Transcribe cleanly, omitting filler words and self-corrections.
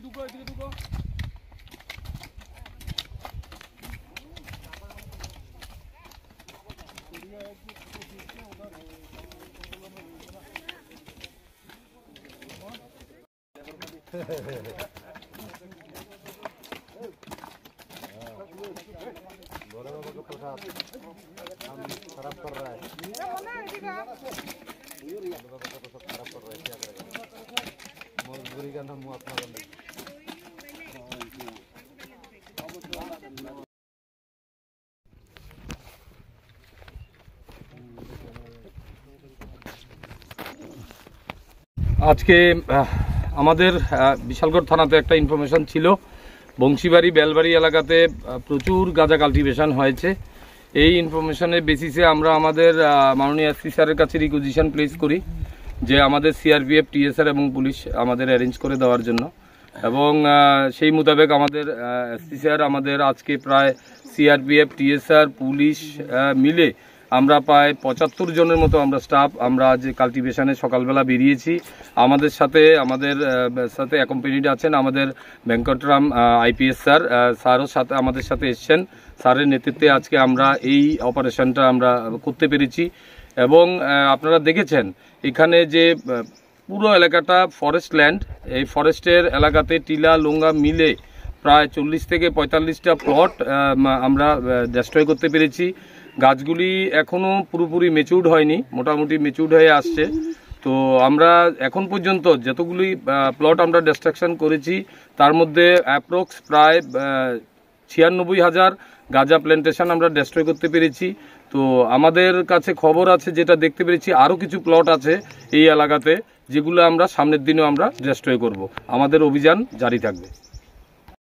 भोले बाबा का प्रसाद खराब कर रहा है। भोले बाबा का प्रसाद खराब कर रहा है, क्या करेगा? मजबूरी का नाम महात्मा गांधी। আজকে আমাদের বিশালগড় থানাতে একটা ইনফরমেশন ছিল, বংশীবাড়ি বেলবাড়ি এলাকাতে প্রচুর গাঁজা কাল্টিভেশন হয়েছে। এই ইনফরমেশনের বেসিসে আমরা আমাদের মাননীয় এসপি স্যারের কাছে রিকুইজিশন প্লেস করি যে আমাদের সিআরপিএফ, টিএসআর এবং পুলিশ আমাদের অ্যারেঞ্জ করে দেওয়ার জন্য, এবং সেই মোতাবেক আমাদের এসপি স্যার আমাদের আজকে প্রায় সিআরপিএফ, টিএসআর, পুলিশ মিলে আমরা প্রায় ৭৫ জনের মতো আমরা স্টাফ আমরা আজ কাল্টিভেশনে সকালবেলা বেরিয়েছি। আমাদের সাথে অ্যাকম্পানিড আছেন আমাদের ভেঙ্কটরাম আইপিএস স্যারও সাথে আমাদের সাথে এসছেন। স্যারের নেতৃত্বে আজকে আমরা এই অপারেশনটা আমরা করতে পেরেছি। এবং আপনারা দেখেছেন এখানে যে পুরো এলাকাটা ফরেস্ট ল্যান্ড, এই ফরেস্টের এলাকাতে টিলা লোঙ্গা মিলে প্রায় 40 থেকে 45টা প্লট আমরা ডেস্ট্রয় করতে পেরেছি। গাছগুলি এখনও পুরোপুরি ম্যাচিউরড হয়নি, মোটামুটি ম্যাচিউরড হয়ে আসছে। তো আমরা এখন পর্যন্ত যতগুলি প্লট আমরা ডিস্ট্রাকশন করেছি তার মধ্যে অ্যাপ্রক্স প্রায় 96,000 গাঁজা প্ল্যান্টেশন আমরা ডেস্ট্রয় করতে পেরেছি। তো আমাদের কাছে খবর আছে, যেটা দেখতে পেরেছি আরও কিছু প্লট আছে এই এলাকাতে যেগুলো আমরা সামনের দিনেও আমরা ডেস্ট্রয় করব। আমাদের অভিযান জারি থাকবে।